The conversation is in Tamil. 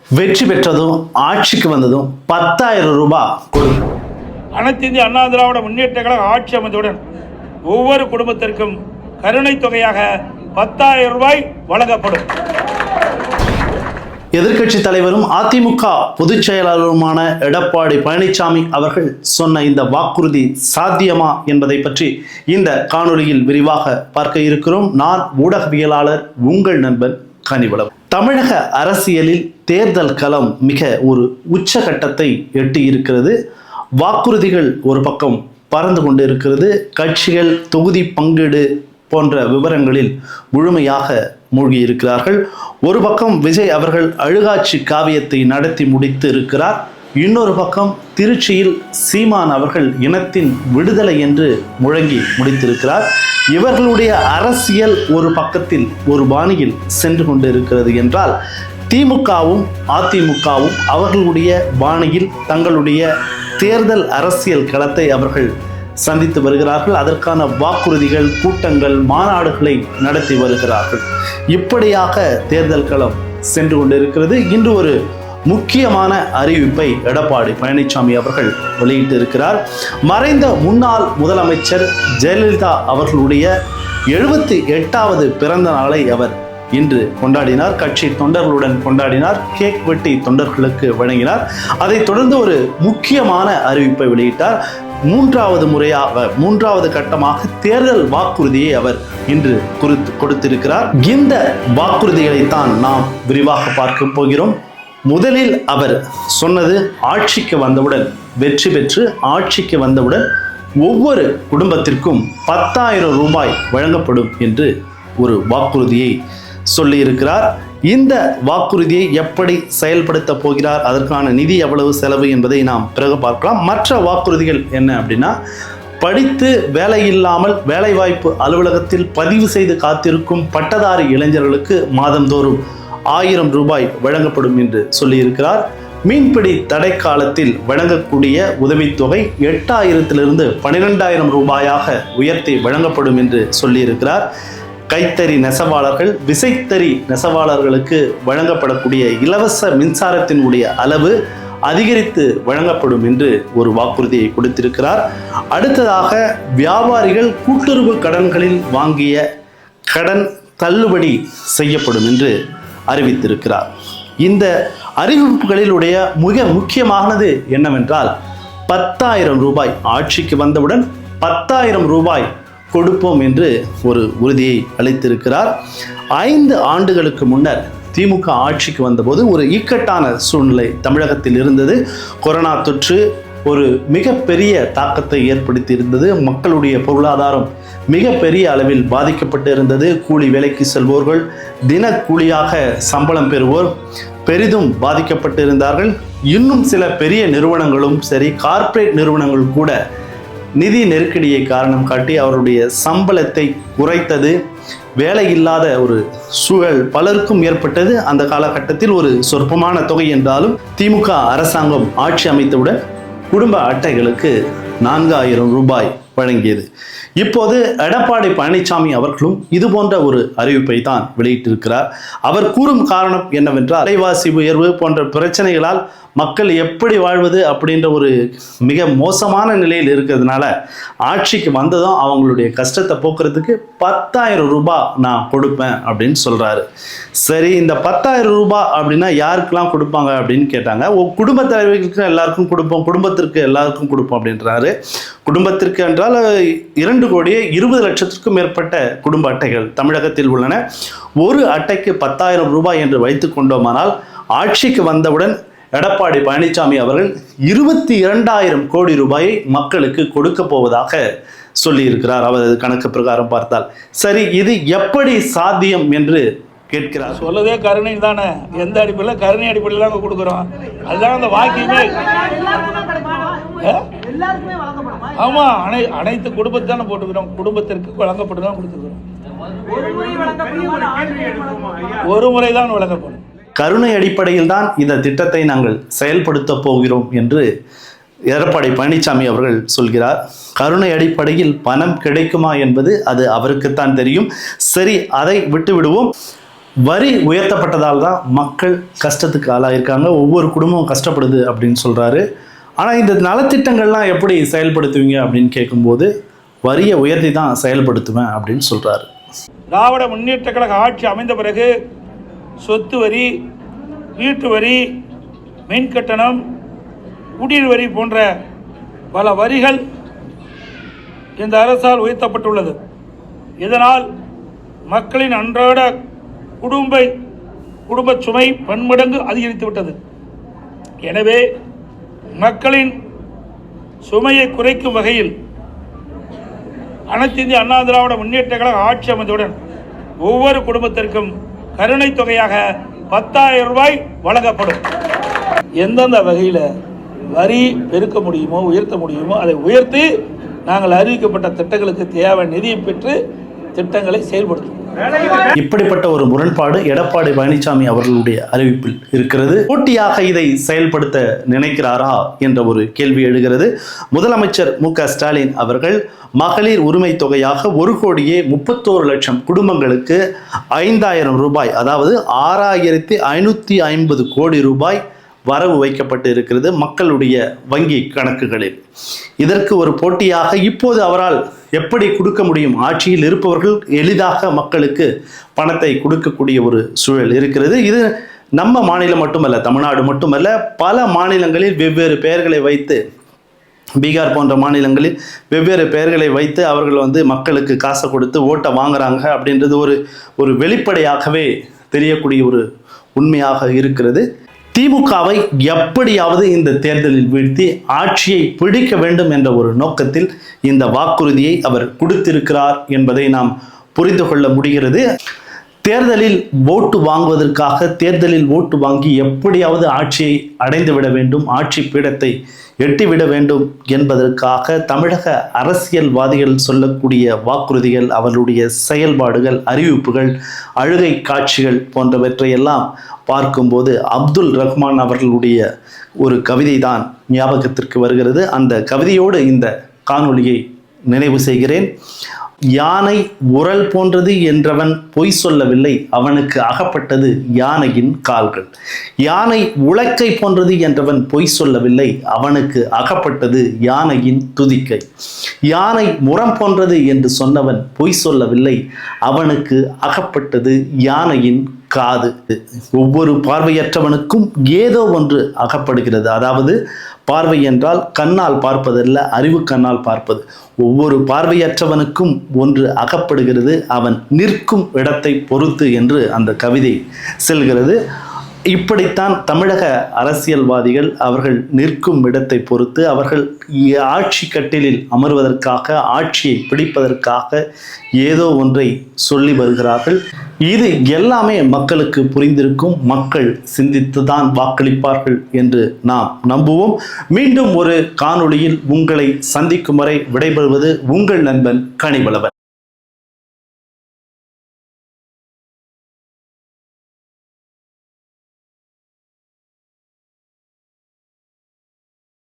வெற்றி பெற்றதும் ஆட்சிக்கு வந்ததும் 10,000 ரூபாய் கொடுக்கும். அனைத்து இந்திய அண்ணா திராவிட முன்னேற்ற கழக ஆட்சி அமைந்தவுடன் ஒவ்வொரு குடும்பத்திற்கும் கருணை தொகையாக 10,000 ரூபாய் வழங்கப்படும். எதிர்க்கட்சி தலைவரும் அதிமுக பொதுச் செயலாளருமான எடப்பாடி பழனிசாமி அவர்கள் சொன்ன இந்த வாக்குறுதி சாத்தியமா என்பதை பற்றி இந்த காணொளியில் விரிவாக பார்க்க இருக்கிறோம். நான் ஊடகவியலாளர் உங்கள் நண்பன் கனிவளவன். தமிழக அரசியலில் தேர்தல் களம் மிக ஒரு உச்சகட்டத்தை எட்டி இருக்கிறது. வாக்குறுதிகள் ஒரு பக்கம் பறந்து கொண்டு இருக்கிறது. கட்சிகள் தொகுதி பங்கீடு போன்ற விவரங்களில் முழுமையாக மூழ்கி இருக்கிறார்கள். ஒரு பக்கம் விஜய் அவர்கள் அழுகாட்சி காவியத்தை நடத்தி முடித்து இருக்கிறார். இன்னொரு பக்கம் திருச்சியில் சீமான் அவர்கள் இனத்தின் விடுதலை என்று முழங்கி முடித்திருக்கிறார். இவர்களுடைய அரசியல் ஒரு பக்கத்தில் ஒரு பாணியில் சென்று கொண்டு இருக்கிறது என்றால், திமுகவும் அதிமுகவும் அவர்களுடைய பாணியில் தங்களுடைய தேர்தல் அரசியல் களத்தை அவர்கள் சந்தித்து வருகிறார்கள். அதற்கான வாக்குறுதிகள், கூட்டங்கள், மாநாடுகளை நடத்தி வருகிறார்கள். இப்படியாக தேர்தல் களம் சென்று கொண்டிருக்கிறது. இன்று ஒரு முக்கியமான அறிவிப்பை எடப்பாடி பழனிசாமி அவர்கள் வெளியிட்டு இருக்கிறார். மறைந்த முன்னாள் முதலமைச்சர் ஜெயலலிதா அவர்களுடைய 78வது பிறந்த நாளை அவர் இன்று கொண்டாடினார். கட்சி தொண்டர்களுடன் கொண்டாடினார். கேக் வெட்டி தொண்டர்களுக்கு வழங்கினார். அதைத் தொடர்ந்து ஒரு முக்கியமான அறிவிப்பை வெளியிட்டார். மூன்றாவது கட்டமாக தேர்தல் வாக்குறுதியை அவர் இன்று கொடுத்திருக்கிறார். இந்த வாக்குறுதிகளைத்தான் நாம் விரிவாக பார்க்க போகிறோம். முதலில் அவர் சொன்னது, ஆட்சிக்கு வந்தவுடன், வெற்றி பெற்று ஆட்சிக்கு வந்தவுடன் ஒவ்வொரு குடும்பத்திற்கும் 10,000 ரூபாய் வழங்கப்படும் என்று ஒரு வாக்குறுதியை சொல்லியிருக்கிறார். இந்த வாக்குறுதியை எப்படி செயல்படுத்த போகிறார், அதற்கான நிதி எவ்வளவு செலவு என்பதை நாம் பிறகு பார்க்கலாம். மற்ற வாக்குறுதிகள் என்ன அப்படின்னா, படித்து வேலை இல்லாமல் வேலைவாய்ப்பு அலுவலகத்தில் பதிவு செய்து காத்திருக்கும் பட்டதாரி இளைஞர்களுக்கு மாதந்தோறும் 1000 ரூபாய் வழங்கப்படும் என்று சொல்லியிருக்கிறார். மீன்பிடி தடை காலத்தில் வழங்கக்கூடிய உதவித்தொகை 8,000 12,000 ரூபாயாக உயர்த்தி வழங்கப்படும் என்று சொல்லியிருக்கிறார். கைத்தறி நெசவாளர்கள், விசைத்தறி நெசவாளர்களுக்கு வழங்கப்படக்கூடிய இலவச மின்சாரத்தினுடைய அளவு அதிகரித்து வழங்கப்படும் என்று ஒரு வாக்குறுதியை கொடுத்திருக்கிறார். அடுத்ததாக, வியாபாரிகள் கூட்டுறவு கடன்களில் வாங்கிய கடன் தள்ளுபடி செய்யப்படும் என்று அறிவித்திருக்கிறார். இந்த அறிவிப்புகளிலுடைய மிக முக்கியமானது என்னவென்றால், 10,000 ரூபாய், ஆட்சிக்கு வந்தவுடன் 10,000 ரூபாய் கொடுப்போம் என்று ஒரு உறுதியை அளித்திருக்கிறார். 5 ஆண்டுகளுக்கு முன்னர் திமுக ஆட்சிக்கு வந்தபோது ஒரு இக்கட்டான சூழ்நிலை தமிழகத்தில் இருந்தது. கொரோனா தொற்று ஒரு மிகப்பெரிய தாக்கத்தை ஏற்படுத்தி இருந்தது. மக்களுடைய பொருளாதாரம் மிகப்பெரிய அளவில் பாதிக்கப்பட்டு இருந்தது. கூலி வேலைக்கு செல்வோர்கள், தினக்கூலியாக சம்பளம் பெறுவோர் பெரிதும் பாதிக்கப்பட்டு இருந்தார்கள். இன்னும் சில பெரிய நிறுவனங்களும் சரி, கார்ப்பரேட் நிறுவனங்கள் கூட நிதி நெருக்கடியை காரணம் காட்டி அவருடைய சம்பளத்தை குறைத்தது. வேலை இல்லாத ஒரு சூழல் பலருக்கும் ஏற்பட்டது. அந்த காலகட்டத்தில் ஒரு சொற்பமான தொகை என்றாலும் திமுக அரசாங்கம் ஆட்சி அமைத்தவுடன் குடும்ப அட்டைகளுக்கு 4,000 ரூபாய் வழங்கியது. இப்போது எடப்பாடி பழனிசாமி அவர்களும் இது போன்ற ஒரு அறிவிப்பை தான் வெளியிட்டிருக்கிறார். அவர் கூறும் காரணம் என்னவென்றால், விலைவாசி உயர்வு போன்ற பிரச்சனைகளால் மக்கள் எப்படி வாழ்வது அப்படின்ற ஒரு மிக மோசமான நிலையில் இருக்கிறதுனால ஆட்சிக்கு வந்ததும் அவங்களுடைய கஷ்டத்தை போக்குறதுக்கு 10,000 ரூபாய் நான் கொடுப்பேன் அப்படின்னு சொல்றாரு. சரி, இந்த 10,000 ரூபாய் அப்படின்னா யாருக்கெல்லாம் கொடுப்பாங்க அப்படின்னு கேட்டாங்க. குடும்ப தலைவர்களுக்கு எல்லாருக்கும் கொடுப்போம், குடும்பத்திற்கு எல்லாருக்கும் கொடுப்போம் அப்படின்றாரு. குடும்பத்திற்கு என்றால் 2,20,00,000 மேற்பட்ட குடும்ப அட்டைகள் தமிழகத்தில் உள்ளன. ஒரு அட்டைக்கு 10,000 ரூபாய் என்று வைத்துக் கொண்டோமானால், ஆட்சிக்கு வந்தவுடன் எடப்பாடி பழனிசாமி அவர்கள் 22,000 கோடி ரூபாயை மக்களுக்கு கொடுக்க போவதாக சொல்லியிருக்கிறார். அவரது கணக்கு பிரகாரம் பார்த்தால். சரி, இது எப்படி சாத்தியம் என்று கேட்கிறார். சொல்லதே கருணை தானே. எந்த அடிப்படையில்? கருணை அடிப்படையில் தான் கொடுக்குறோம். அதுதான் அந்த வாக்கியமே. ஆமா, அனைத்து குடும்பத்தை தானே போட்டுக்கிறோம். குடும்பத்திற்கு வழங்கப்பட்டு தான் கொடுத்துக்கிறோம். ஒரு முறை தான் வழங்கப்படும். கருணை அடிப்படையில் தான் இந்த திட்டத்தை நாங்கள் செயல்படுத்த போகிறோம் என்று எடப்பாடி பழனிசாமி அவர்கள் சொல்கிறார். கருணை அடிப்படையில் பணம் கிடைக்குமா என்பது அது அவருக்குத்தான் தெரியும். சரி, அதை விட்டு விடுவோம். வரி உயர்த்தப்பட்டதால் தான் மக்கள் கஷ்டத்துக்கு ஆளாயிருக்காங்க, ஒவ்வொரு குடும்பமும் கஷ்டப்படுது அப்படின்னு சொல்கிறாரு. ஆனால் இந்த நலத்திட்டங்கள்லாம் எப்படி செயல்படுத்துவீங்க அப்படின்னு கேட்கும்போது வரியை உயர்த்தி தான் செயல்படுத்துவேன் அப்படின்னு சொல்கிறாரு. திராவிட முன்னேற்ற கழக ஆட்சி அமைந்த பிறகு சொத்து வரி, வீட்டு வரி, மின் கட்டணம், குடிநீர் வரி போன்ற பல வரிகள் இந்த அரசால் உயர்த்தப்பட்டுள்ளது. இதனால் மக்களின் அன்றாட குடும்ப சுமை பன்மடங்கு அதிகரித்து விட்டது. எனவே மக்களின் சுமையை குறைக்கும் வகையில் அனைத்து இந்திய அண்ணா திராவிட முன்னேற்ற கழக ஆட்சி அமைந்தவுடன் ஒவ்வொரு குடும்பத்திற்கும் கருணை தொகையாக 10,000 ரூபாய் வழங்கப்படும். எந்தெந்த வகையில் வரி பெருக்க முடியுமோ, உயர்த்த முடியுமோ அதை உயர்த்தி நாங்கள் அறிவிக்கப்பட்ட திட்டங்களுக்கு தேவை நிதியை பெற்று திட்டங்களை செயல்படுத்துவோம். இப்படிப்பட்ட ஒரு முரண்பாடு எடப்பாடி பழனிசாமி அவர்களுடைய அறிவிப்பில் இருக்கிறது. போட்டியாக இதை செயல்படுத்த நினைக்கிறாரா என்ற ஒரு கேள்வி எழுகிறது. முதலமைச்சர் மு.க. ஸ்டாலின் அவர்கள் மகளிர் உரிமை தொகையாக 1,31,00,000 குடும்பங்களுக்கு 5,000 ரூபாய், அதாவது 6,550 கோடி ரூபாய் வரவு வைக்கப்பட்டு இருக்கிறது மக்களுடைய வங்கி கணக்குகளில். இதற்கு ஒரு போட்டியாக இப்போது அவரால் எப்படி கொடுக்க முடியும்? ஆட்சியில் இருப்பவர்கள் எளிதாக மக்களுக்கு பணத்தை கொடுக்கக்கூடிய ஒரு சூழல் இருக்கிறது. இது நம்ம மாநிலம் மட்டுமல்ல, தமிழ்நாடு மட்டுமல்ல, பல மாநிலங்களில் வெவ்வேறு பெயர்களை வைத்து, பீகார் போன்ற மாநிலங்களில் வெவ்வேறு பெயர்களை வைத்து அவர்கள் மக்களுக்கு காசை கொடுத்து ஓட்டை வாங்குறாங்க அப்படின்றது ஒரு வெளிப்படையாகவே தெரியக்கூடிய ஒரு உண்மையாக இருக்கிறது. திமுகவை எப்படியாவது இந்த தேர்தலில் வீழ்த்தி ஆட்சியை பிடிக்க வேண்டும் என்ற ஒரு நோக்கத்தில் இந்த வாக்குறுதியை அவர் கொடுத்திருக்கிறார் என்பதை நாம் புரிந்து கொள்ள முடிகிறது. தேர்தலில் ஓட்டு வாங்குவதற்காக, தேர்தலில் ஓட்டு வாங்கி எப்படியாவது ஆட்சியை அடைந்துவிட வேண்டும், ஆட்சி பீடத்தை எட்டிவிட வேண்டும் என்பதற்காக தமிழக அரசியல்வாதிகள் சொல்லக்கூடிய வாக்குறுதிகள், அவர்களுடைய செயல்பாடுகள், அறிவிப்புகள், அழுகை காட்சிகள் போன்றவற்றையெல்லாம் பார்க்கும்போது அப்துல் ரஹ்மான் அவர்களுடைய ஒரு கவிதை தான் ஞாபகத்திற்கு வருகிறது. அந்த கவிதையோடு இந்த காணொளியை நினைவு செய்கிறேன். யானை உரல் போன்றது என்றவன் பொய் சொல்லவில்லை, அவனுக்கு அகப்பட்டது யானையின் கால்கள். யானை உலக்கை போன்றது என்றவன் பொய் சொல்லவில்லை, அவனுக்கு அகப்பட்டது யானையின் துதிக்கை. யானை முரம் போன்றது என்று சொன்னவன் பொய் சொல்லவில்லை, அவனுக்கு அகப்பட்டது யானையின் காது. ஒவ்வொரு பார்வையற்றவனுக்கும் ஏதோ ஒன்று அகப்படுகிறது. அதாவது பார்வை என்றால் கண்ணால் பார்ப்பதல்ல, அறிவு கண்ணால் பார்ப்பது. ஒவ்வொரு பார்வையற்றவனுக்கும் ஒன்று அகப்படுகிறது, அவன் நிற்கும் இடத்தை பொறுத்து என்று அந்த கவிதை செல்கிறது. இப்படித்தான் தமிழக அரசியல்வாதிகள் அவர்கள் நிற்கும் இடத்தை பொறுத்து, அவர்கள் ஆட்சி கட்டிலில் அமர்வதற்காக, ஆட்சியை பிடிப்பதற்காக ஏதோ ஒன்றை சொல்லி வருகிறார்கள். இது எல்லாமே மக்களுக்கு புரிந்திருக்கும், மக்கள் சிந்தித்துதான் வாக்களிப்பார்கள் என்று நாம் நம்புவோம். மீண்டும் ஒரு காணொளியில் உங்களை சந்திக்கும் வரை விடைபெறுவது உங்கள் நண்பன் கனிவளவன்.